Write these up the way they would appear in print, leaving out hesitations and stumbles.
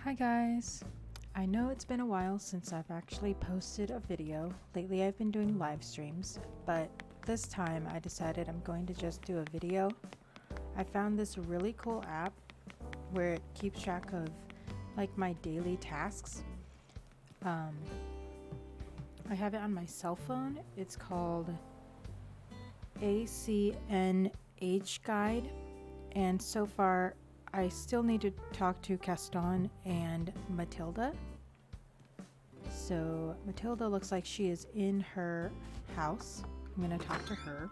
Hi guys! I know it's been a while since I've actually posted a video. Lately I've been doing live streams, but this time I decided I'm going to just do a video. I found this really cool app where it keeps track of like my daily tasks. I have it on my cell phone. It's called ACNH Guide, and so far I still need to talk to Gaston and Matilda. So Matilda looks like she is in her house. I'm going to talk to her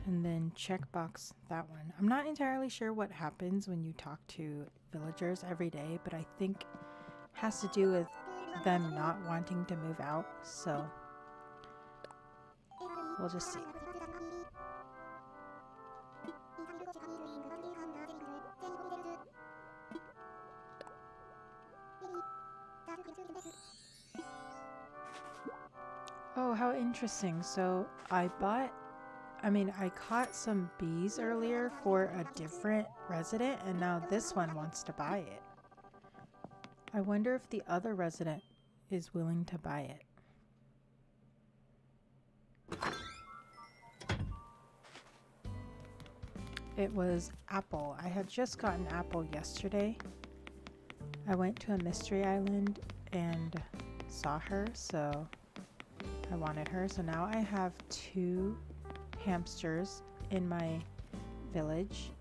and then checkbox that one. I'm not entirely sure what happens when you talk to villagers every day, but I think it has to do with them not wanting to move out. So we'll just see. Oh, how interesting. So I caught some bees earlier for a different resident, and now this one wants to buy it. I wonder if the other resident is willing to buy it. It was Apple. I had just gotten Apple yesterday. I went to a mystery island and saw her, so I wanted her. So now I have 2 hamsters in my village.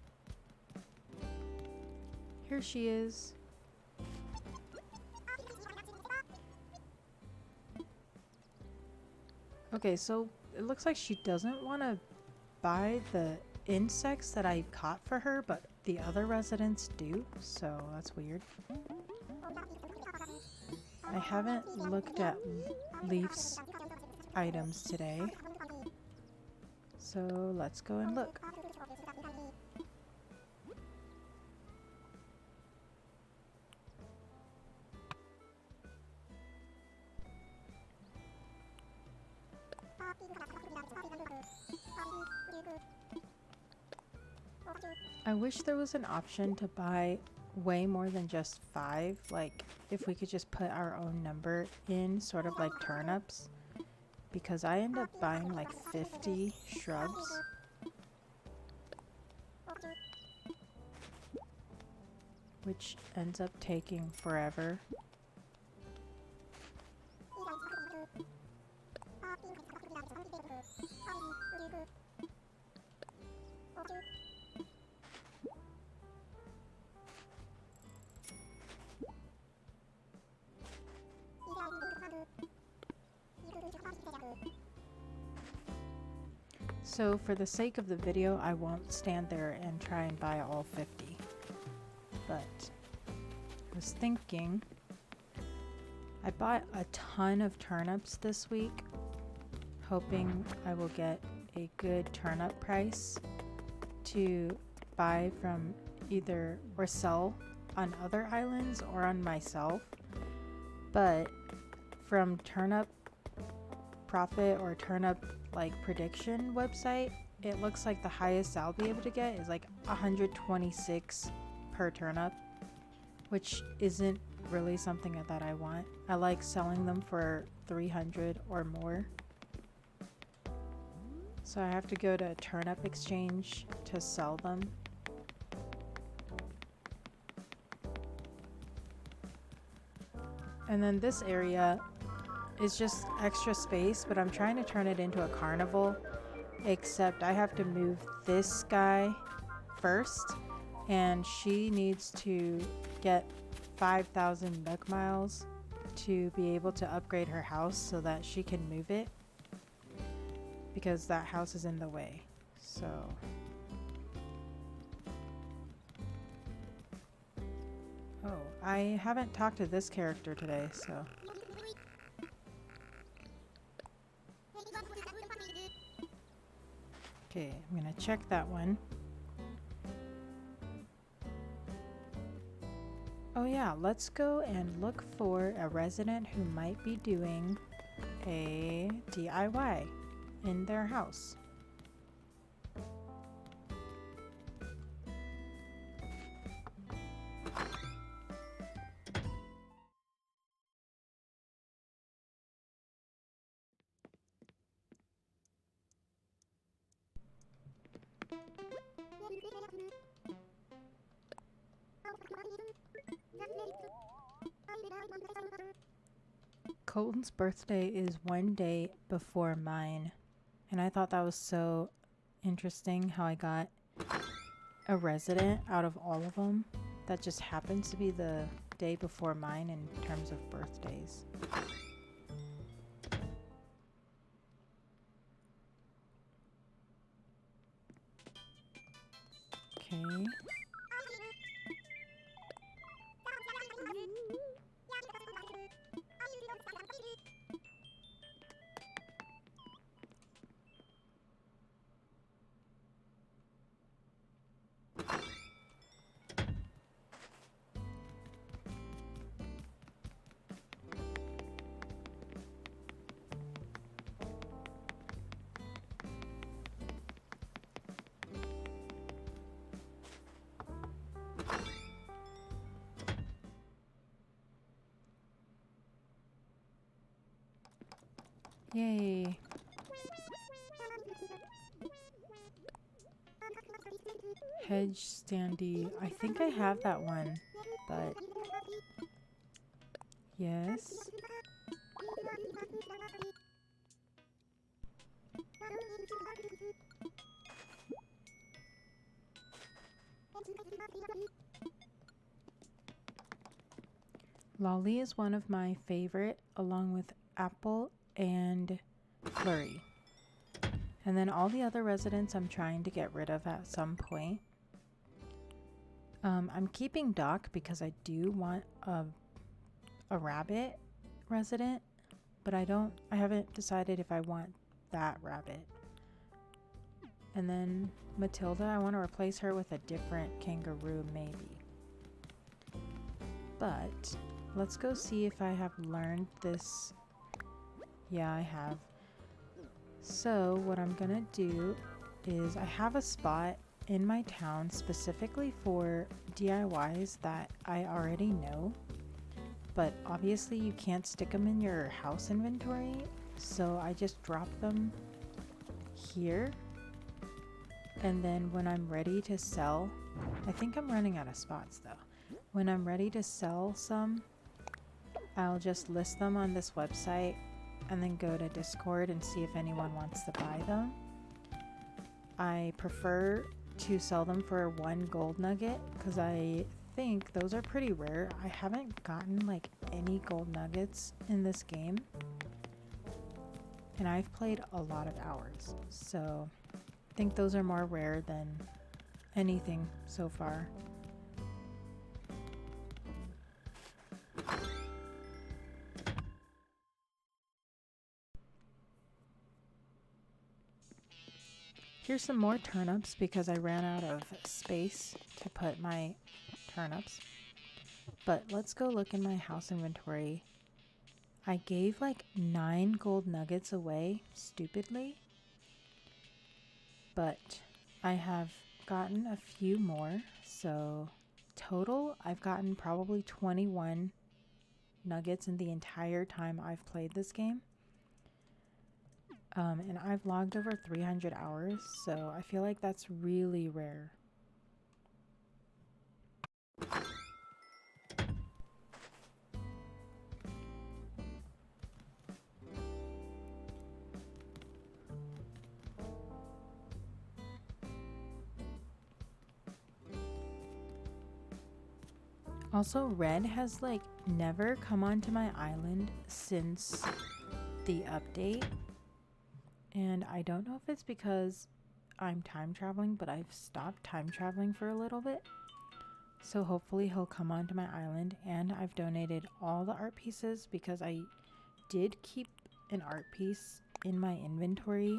Here she is. Okay, so it looks like she doesn't want to buy the insects that I caught for her, but the other residents do, so that's weird. I haven't looked at Leaf's items today, so let's go and look. I wish there was an option to buy way more than just 5, like if we could just put our own number in, sort of like turnips, because I end up buying like 50 shrubs. Which ends up taking forever. So for the sake of the video, I won't stand there and try and buy all 50. But I was thinking, I bought a ton of turnips this week, hoping I will get a good turnip price to buy from either or sell on other islands or on myself. But from Turnip Profit or Turnip like prediction website, it looks like the highest I'll be able to get is like 126 per turnip, which isn't really something that I want. I like selling them for 300 or more. So I have to go to Turnip Exchange to sell them. And then this area is just extra space, but I'm trying to turn it into a carnival, except I have to move this guy first, and she needs to get 5,000 Nook miles to be able to upgrade her house so that she can move it, because that house is in the way. So oh, I haven't talked to this character today, so okay, I'm gonna check that one. Oh yeah, let's go and look for a resident who might be doing a DIY in their house. Colton's birthday is one day before mine. And I thought that was so interesting how I got a resident out of all of them. That just happens to be the day before mine in terms of birthdays. Okay. Yay. Hedge standee. I think I have that one, but yes. Lolly is one of my favorite, along with Apple and Flurry. And then all the other residents I'm trying to get rid of at some point. I'm keeping Doc because I do want a rabbit resident, but I haven't decided if I want that rabbit. And then Matilda, I want to replace her with a different kangaroo maybe. But let's go see if I have learned this. Yeah, I have. So what I'm gonna do is I have a spot in my town specifically for DIYs that I already know, but obviously you can't stick them in your house inventory, so I just drop them here. And then when I'm ready to sell, I think I'm running out of spots though. When I'm ready to sell some, I'll just list them on this website and then go to Discord and see if anyone wants to buy them. I prefer to sell them for 1 gold nugget because I think those are pretty rare. I haven't gotten like any gold nuggets in this game, and I've played a lot of hours, so I think those are more rare than anything so far. Here's some more turnips because I ran out of space to put my turnips. But let's go look in my house inventory. I gave like 9 gold nuggets away, stupidly. But I have gotten a few more. So total, I've gotten probably 21 nuggets in the entire time I've played this game. And I've logged over 300 hours, so I feel like that's really rare. Also, Red has like never come onto my island since the update. And I don't know if it's because I'm time traveling, but I've stopped time traveling for a little bit. So hopefully he'll come onto my island. And I've donated all the art pieces because I did keep an art piece in my inventory.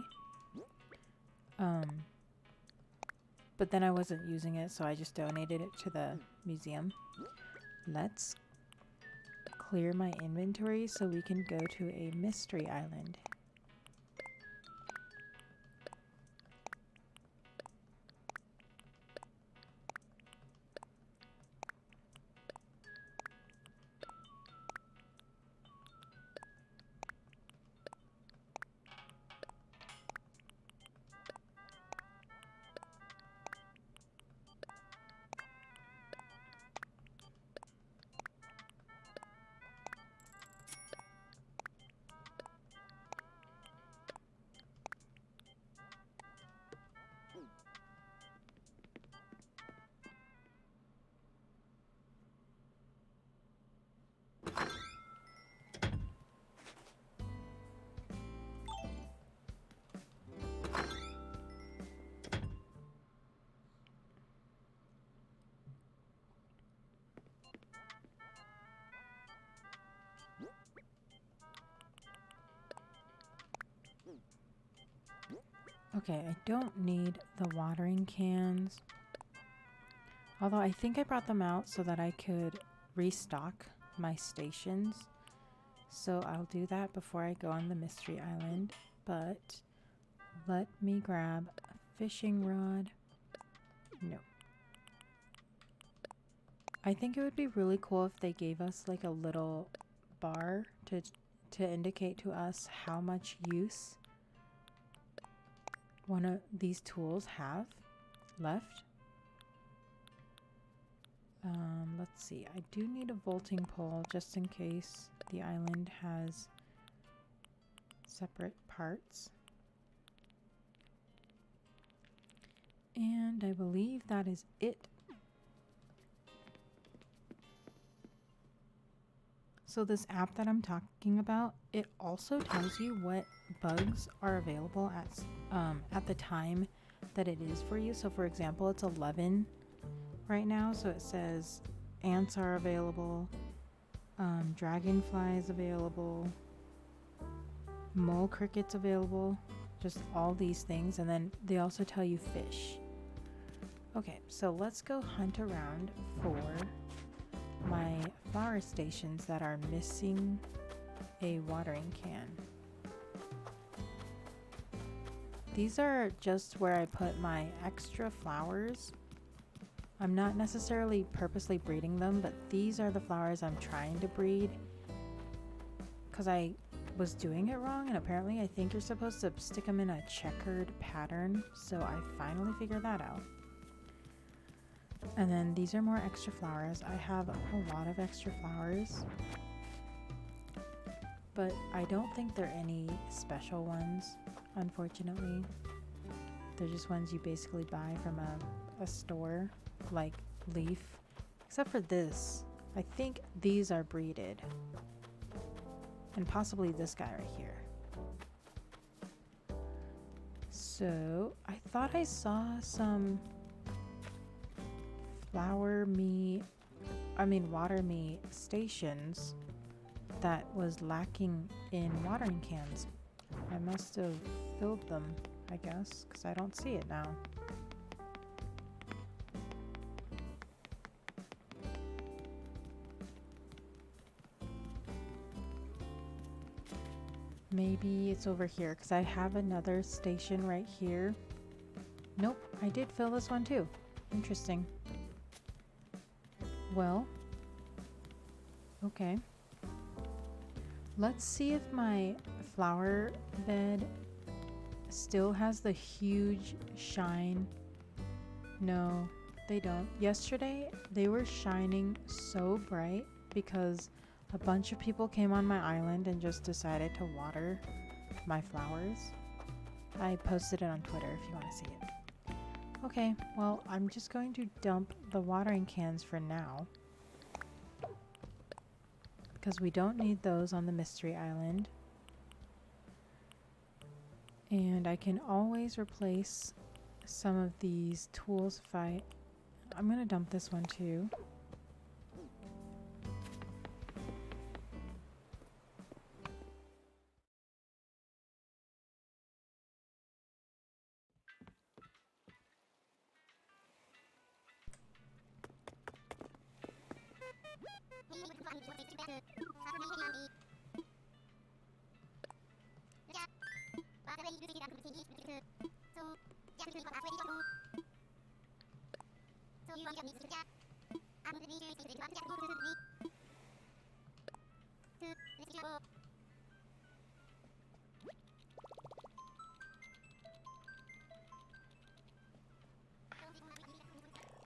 But then I wasn't using it, so I just donated it to the museum. Let's clear my inventory so we can go to a mystery island. Okay, I don't need the watering cans. Although I think I brought them out so that I could restock my stations. So I'll do that before I go on the mystery island. But let me grab a fishing rod. No. I think it would be really cool if they gave us like a little bar to indicate to us how much use one of these tools have left. Let's see. I do need a vaulting pole just in case the island has separate parts. And I believe that is it. So this app that I'm talking about, it also tells you what bugs are available at the time that it is for you. So for example, it's 11 right now, so it says ants are available, dragonflies available, mole crickets available, just all these things. And then they also tell you fish. Okay, so let's go hunt around for my flower stations that are missing a watering can. These are just where I put my extra flowers. I'm not necessarily purposely breeding them, but these are the flowers I'm trying to breed because I was doing it wrong, and apparently I think you're supposed to stick them in a checkered pattern, so I finally figured that out. And then these are more extra flowers. I have a lot of extra flowers, but I don't think they're any special ones, unfortunately. They're just ones you basically buy from a store, like Leaf. Except for this. I think these are breeded. And possibly this guy right here. So, I thought I saw some water me stations that was lacking in watering cans. I must have filled them, I guess, because I don't see it now. Maybe it's over here, because I have another station right here. Nope, I did fill this one too. Interesting. Well, okay. Let's see if my flower bed still has the huge shine. No, they don't. Yesterday, they were shining so bright because a bunch of people came on my island and just decided to water my flowers. I posted it on Twitter if you want to see it. Okay, well, I'm just going to dump the watering cans for now, because we don't need those on the mystery island. And I can always replace some of these tools if I'm going to dump this one too.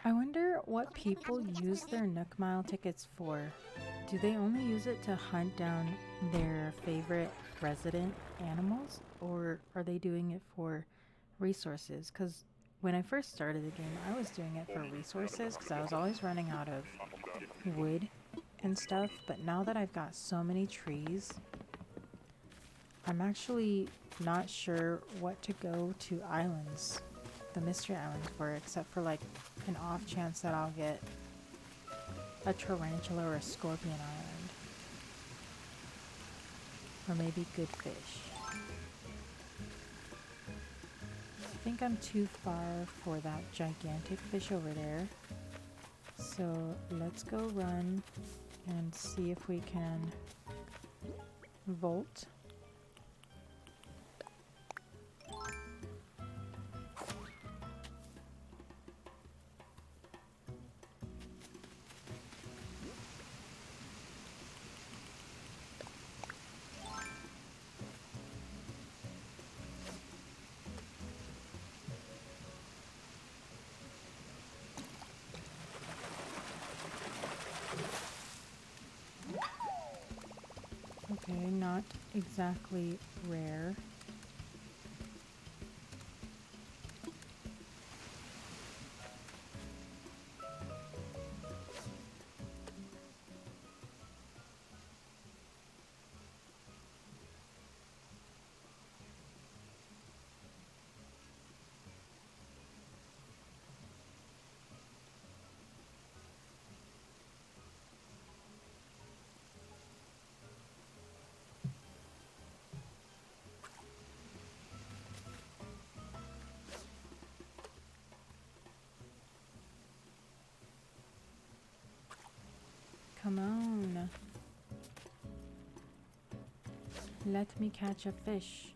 I wonder what people use their Nook Mile tickets for. Do they only use it to hunt down their favorite resident animals, or are they doing it for resources? Because when I first started the game, I was doing it for resources because I was always running out of wood and stuff, but now that I've got so many trees, I'm actually not sure what to go to islands, the mystery islands for, except for like an off chance that I'll get a tarantula or a scorpion island, or maybe good fish. think I'm too far for that gigantic fish over there. So let's go run and see if we can vault. Okay, not exactly rare. Come on. Let me catch a fish.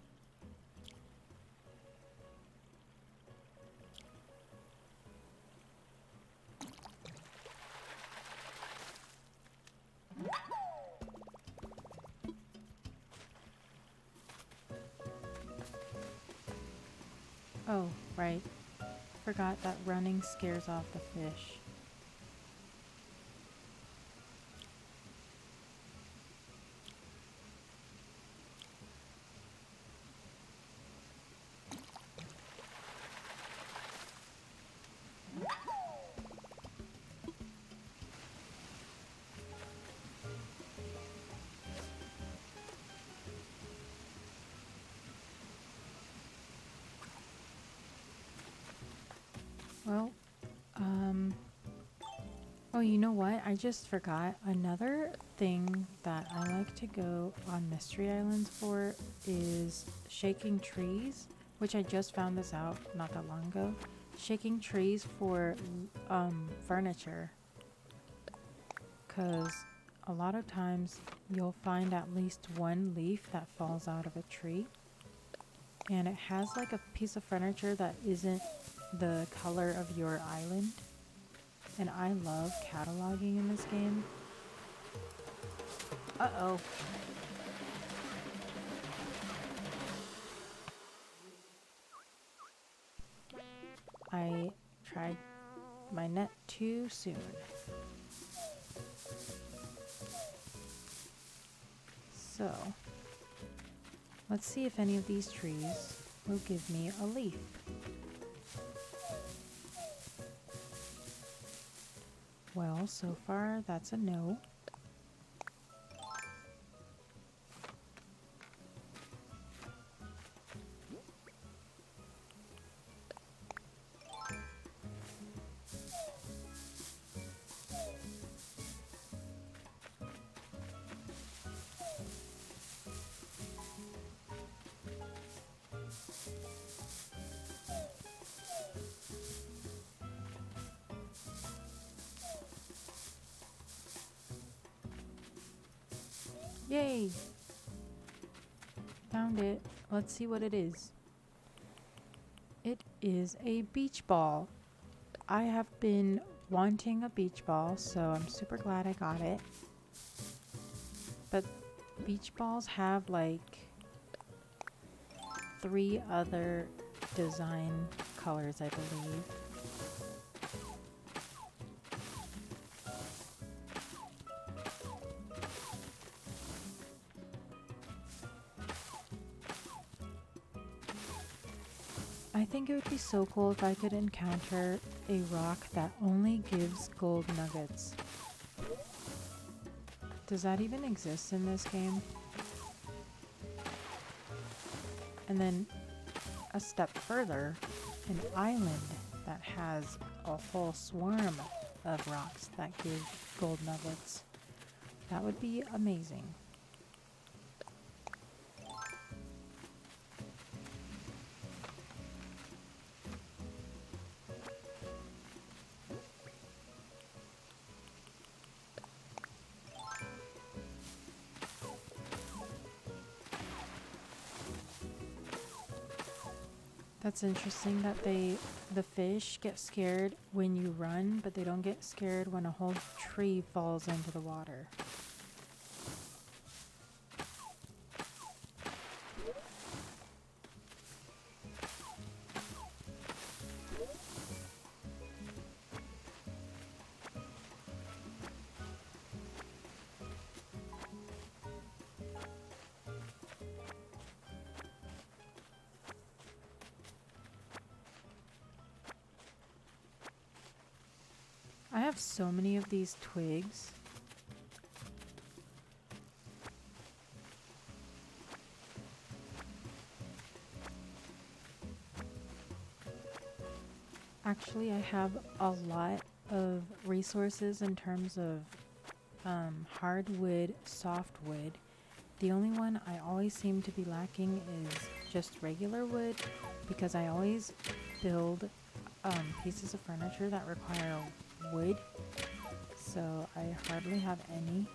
Oh, right. Forgot that running scares off the fish. Well, oh, you know what? I just forgot. Another thing that I like to go on Mystery Islands for is shaking trees, which I just found this out not that long ago. Shaking trees for furniture. Because a lot of times you'll find at least one leaf that falls out of a tree. And it has like a piece of furniture that isn't the color of your island. And I love cataloging in this game. Uh-oh. I tried my net too soon. So, let's see if any of these trees will give me a leaf. Well, so far that's a no. Yay! Found it. Let's see what it is. It is a beach ball. I have been wanting a beach ball, so I'm super glad I got it. But beach balls have like 3 other design colors, I believe. I think it would be so cool if I could encounter a rock that only gives gold nuggets. Does that even exist in this game? And then a step further, an island that has a whole swarm of rocks that give gold nuggets. That would be amazing. That's interesting that the fish get scared when you run, but they don't get scared when a whole tree falls into the water. I have so many of these twigs. Actually, I have a lot of resources in terms of hardwood, softwood. The only one I always seem to be lacking is just regular wood, because I always build pieces of furniture that require wood, so I hardly have any.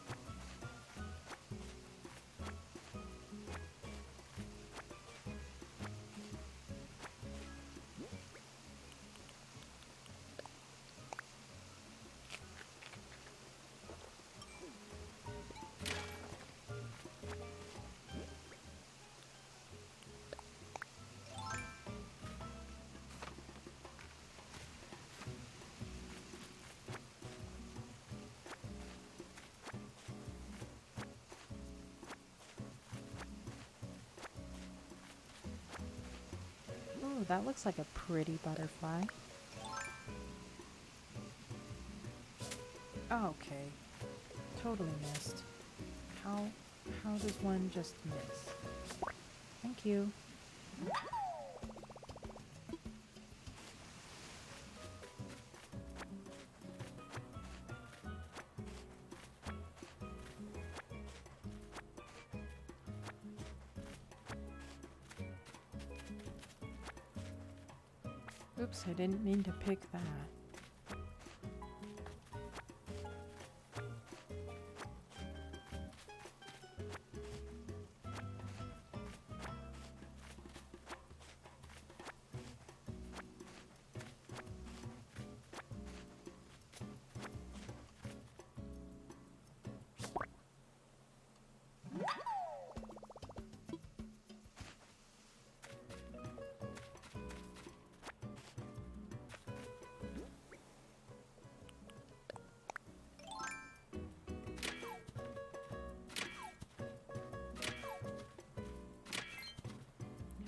Ooh, that looks like a pretty butterfly. Okay. Totally missed. How does one just miss? Thank you. Oops, I didn't mean to pick that.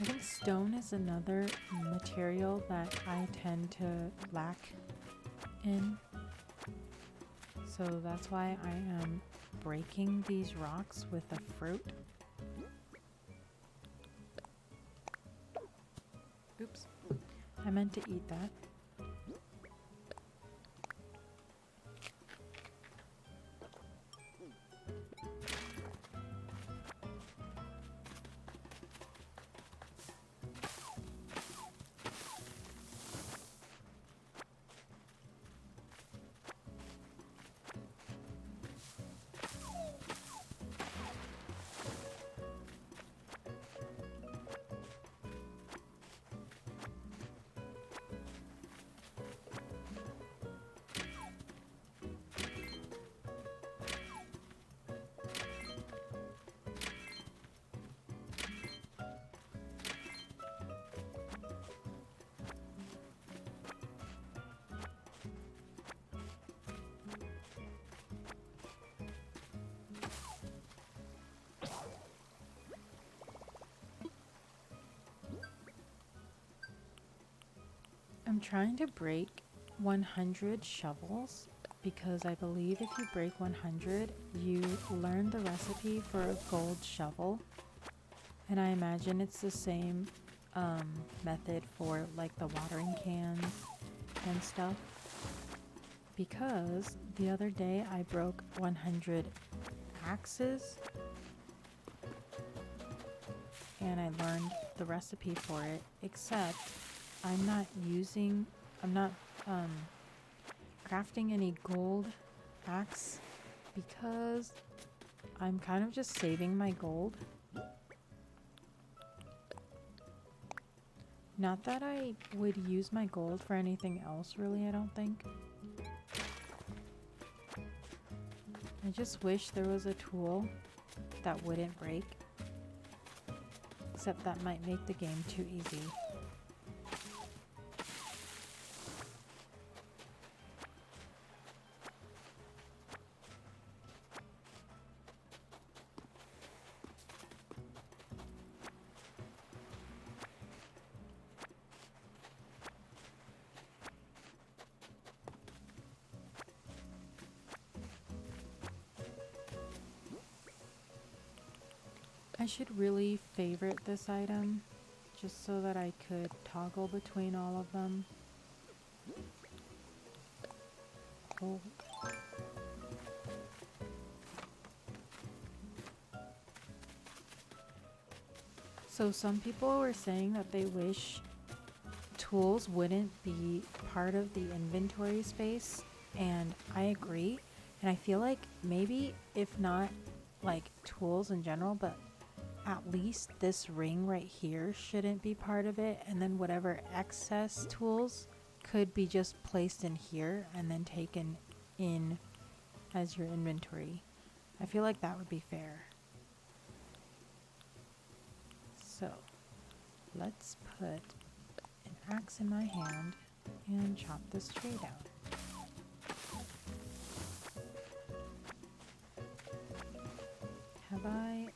I think stone is another material that I tend to lack in. So that's why I am breaking these rocks with the fruit. Oops. I meant to eat that. I'm trying to break 100 shovels because I believe if you break 100, you learn the recipe for a gold shovel. And I imagine it's the same method for like the watering cans and stuff. Because the other day I broke 100 axes and I learned the recipe for it, except I'm not crafting any gold axe because I'm kind of just saving my gold. Not that I would use my gold for anything else, really, I don't think. I just wish there was a tool that wouldn't break. Except that might make the game too easy. I should really favorite this item just so that I could toggle between all of them. Oh. So some people were saying that they wish tools wouldn't be part of the inventory space, and I agree. And I feel like maybe if not like tools in general, but at least this ring right here shouldn't be part of it, and then whatever excess tools could be just placed in here and then taken in as your inventory. I feel like that would be fair. So let's put an axe in my hand and chop this tree down. Have I?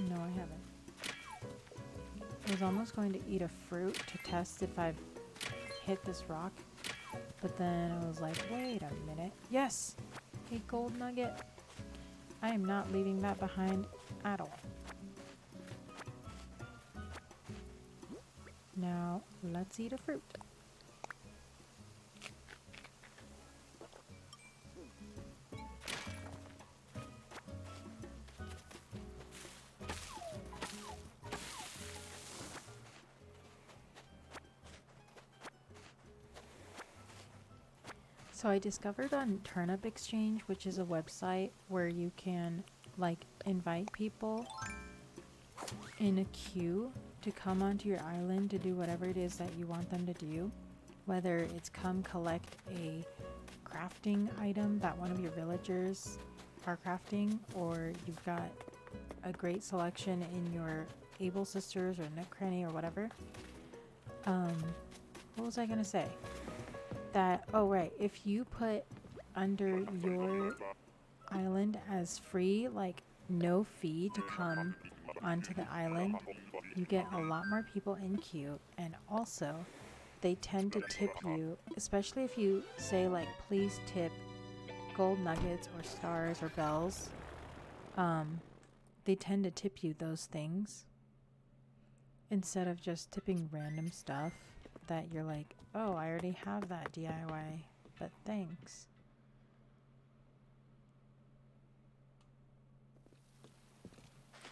No, I haven't. I was almost going to eat a fruit to test if I've hit this rock, but then I was like, wait a minute. Yes! A gold nugget. I am not leaving that behind at all. Now, let's eat a fruit. So I discovered on Turnip Exchange, which is a website where you can like invite people in a queue to come onto your island to do whatever it is that you want them to do. Whether it's come collect a crafting item that one of your villagers are crafting, or you've got a great selection in your Able Sisters or Nook Cranny or whatever. What was I gonna say? That, oh right, if you put under your island as free, like no fee to come onto the island, you get a lot more people in queue, and also they tend to tip you, especially if you say like please tip gold nuggets or stars or bells. They tend to tip you those things instead of just tipping random stuff that you're like, oh, I already have that DIY, but thanks.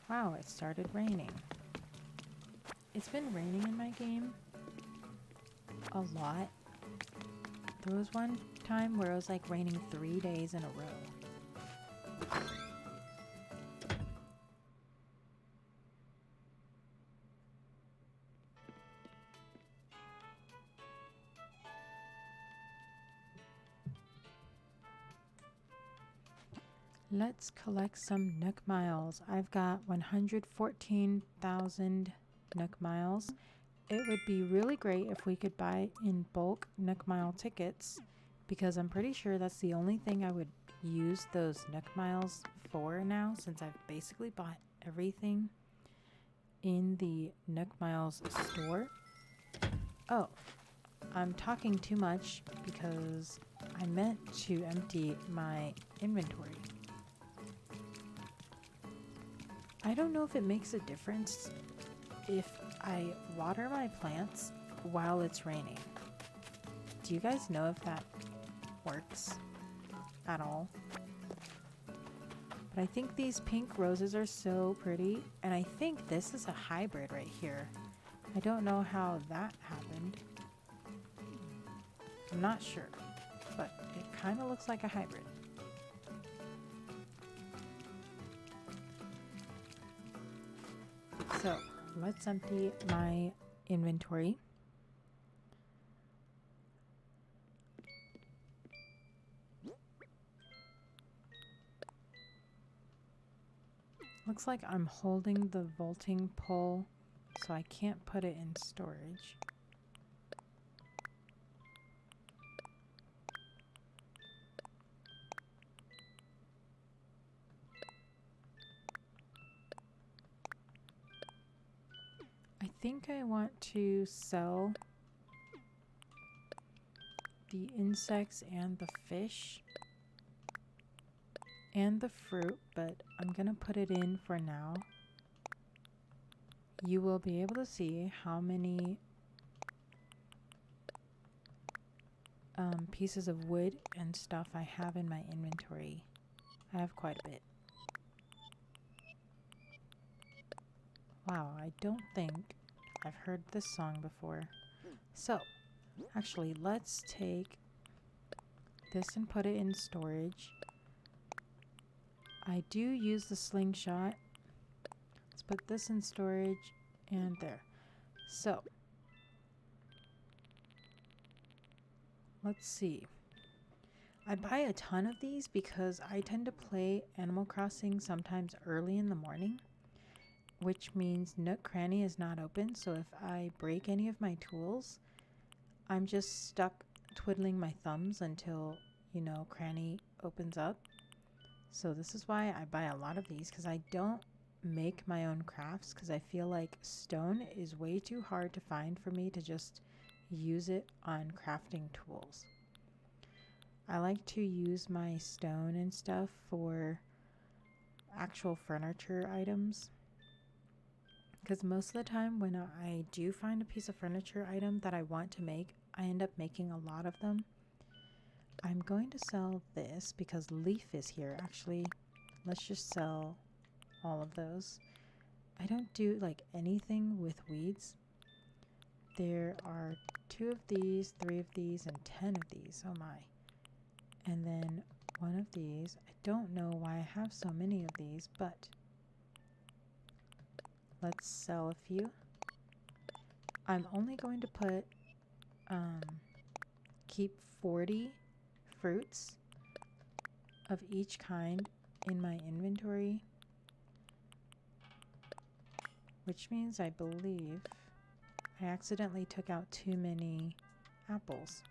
Wow, it started raining. It's been raining in my game a lot. There was one time where it was like raining 3 days in a row. Let's collect some Nook Miles. I've got 114,000 Nook Miles. It would be really great if we could buy in bulk Nook Mile tickets, because I'm pretty sure that's the only thing I would use those Nook Miles for now, since I've basically bought everything in the Nook Miles store. Oh, I'm talking too much because I meant to empty my inventory. I don't know if it makes a difference if I water my plants while it's raining. Do you guys know if that works at all? But I think these pink roses are so pretty, and I think this is a hybrid right here. I don't know how that happened. I'm not sure, but it kind of looks like a hybrid. So, let's empty my inventory. Looks like I'm holding the vaulting pole, so I can't put it in storage. I think I want to sell the insects and the fish and the fruit, but I'm gonna put it in for now. You will be able to see how many pieces of wood and stuff I have in my inventory. I have quite a bit. Wow, I don't think I've heard this song before. So, actually, let's take this and put it in storage. I do use the slingshot. Let's put this in storage and there. So, let's see. I buy a ton of these because I tend to play Animal Crossing sometimes early in the morning, which means Nook Cranny is not open. So if I break any of my tools, I'm just stuck twiddling my thumbs until, you know, Cranny opens up. So this is why I buy a lot of these, because I don't make my own crafts, because I feel like stone is way too hard to find for me to just use it on crafting tools. I like to use my stone and stuff for actual furniture items, because most of the time when I do find a piece of furniture item that I want to make, I end up making a lot of them. I'm going to sell this because Leaf is here. Actually, let's just sell all of those. I don't do like anything with weeds. There are 2 of these, 3 of these, and 10 of these. Oh my. And then 1 of these. I don't know why I have so many of these, but let's sell a few. I'm only going to put keep 40 fruits of each kind in my inventory, which means I believe I accidentally took out too many apples.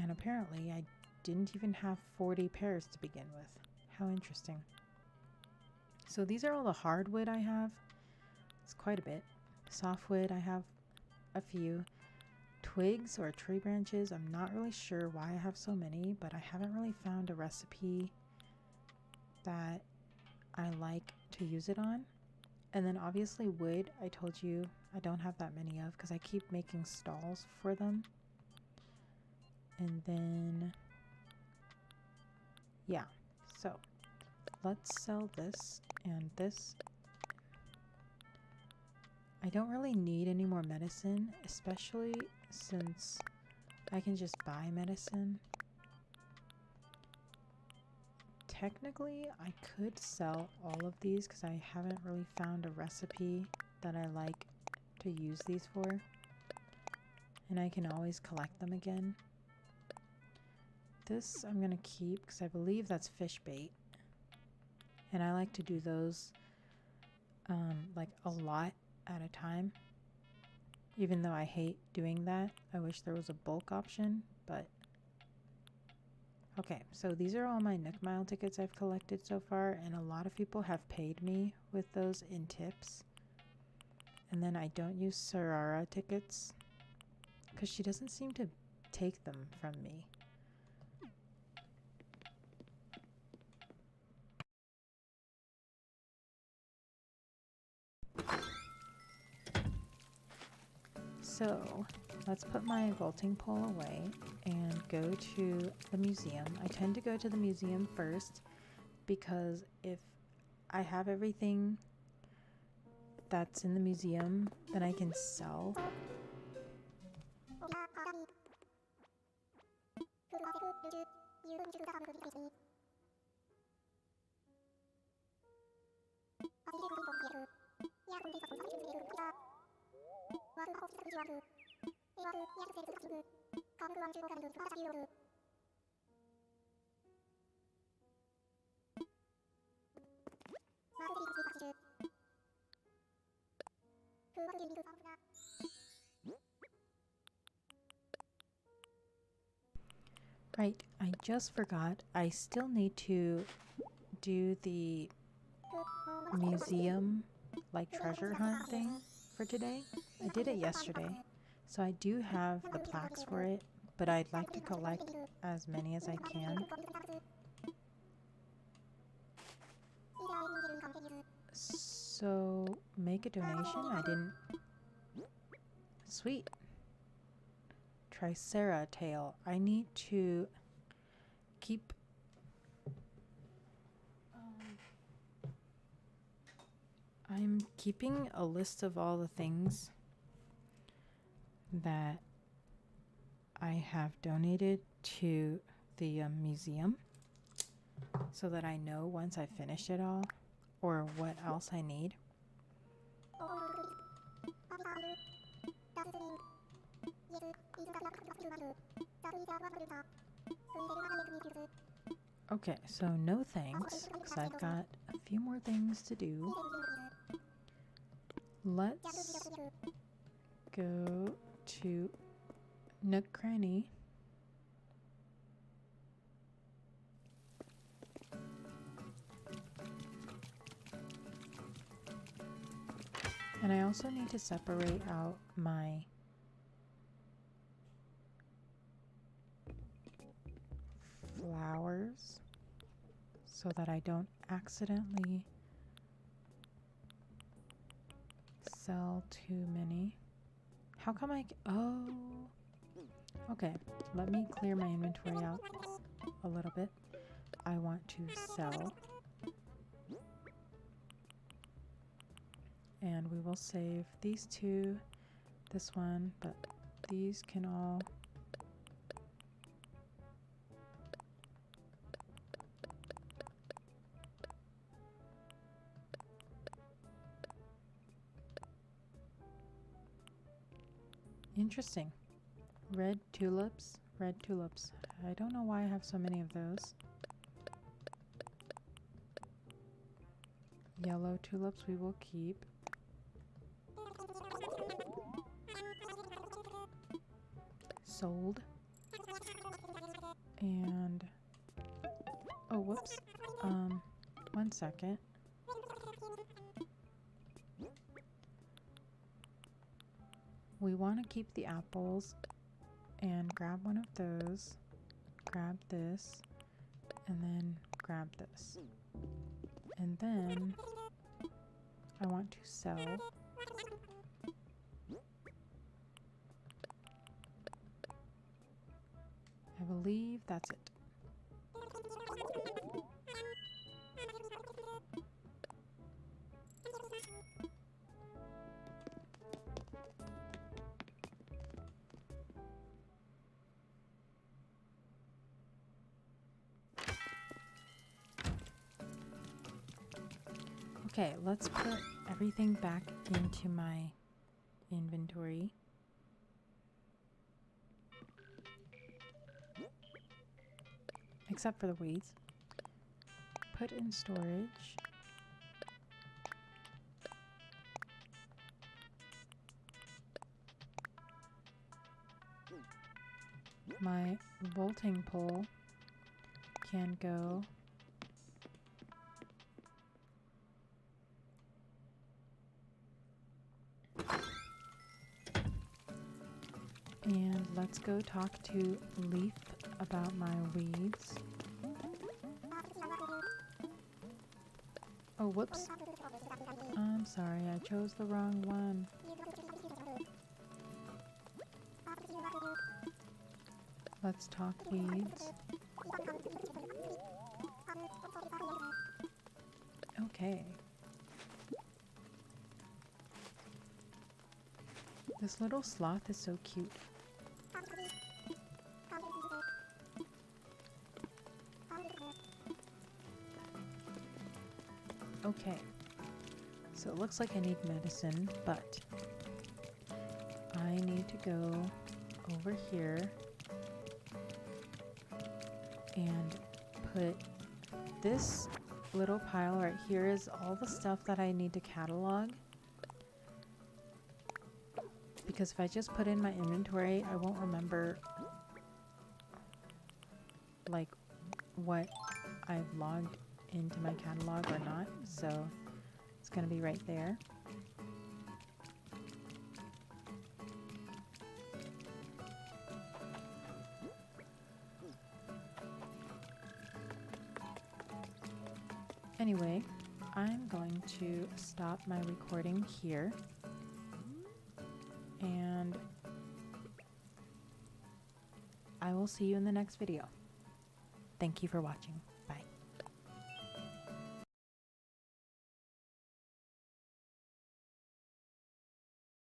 And apparently I didn't even have 40 pears to begin with. How interesting. So these are all the hardwood I have. It's quite a bit. Softwood, I have a few. Twigs or tree branches, I'm not really sure why I have so many, but I haven't really found a recipe that I like to use it on. And then obviously wood, I told you I don't have that many of because I keep making stalls for them. And then, yeah, so let's sell this and this. I don't really need any more medicine, especially since I can just buy medicine. Technically, I could sell all of these because I haven't really found a recipe that I like to use these for. And I can always collect them again. This I'm going to keep because I believe that's fish bait. And I like to do those like a lot at a time. Even though I hate doing that, I wish there was a bulk option, but okay, so these are all my Nook Mile tickets I've collected so far, and a lot of people have paid me with those in tips. And then I don't use Sarara tickets because she doesn't seem to take them from me. So let's put my vaulting pole away and go to the museum. I tend to go to the museum first because if I have everything that's in the museum, then I can sell. Right, I just forgot. I still need to do the museum, like treasure hunt thing for today. I did it yesterday, so I do have the plaques for it, but I'd like to collect as many as I can. So, make a donation. I didn't. Sweet. Tricera tail. I need to keep. I'm keeping a list of all the things that I have donated to the museum so that I know once I finish it all or what else I need. Okay, so no thanks, because I've got a few more things to do. Let's go to Nook Cranny. And I also need to separate out my flowers so that I don't accidentally sell too many. How come oh, okay, let me clear my inventory out a little bit. I want to sell, and we will save these two, this one, but these can all interesting. Red tulips, red tulips. I don't know why I have so many of those. Yellow tulips we will keep. Sold. And oh, whoops. 1 second. We want to keep the apples and grab one of those, grab this, and then grab this. And then I want to sell. I believe that's it. Okay, let's put everything back into my inventory. Except for the weeds. Put in storage. My bolting pole can go. And let's go talk to Leaf about my weeds. Oh, whoops. I'm sorry, I chose the wrong one. Let's talk weeds. Okay. This little sloth is so cute. Okay, so So it looks like I need medicine, but I need to go over here and put this little pile right here is all the stuff that I need to catalog. Because if I just put in my inventory, I won't remember like what I've logged into my catalog or not. So it's going to be right there. Anyway, I'm going to stop my recording here, and I will see you in the next video. Thank you for watching.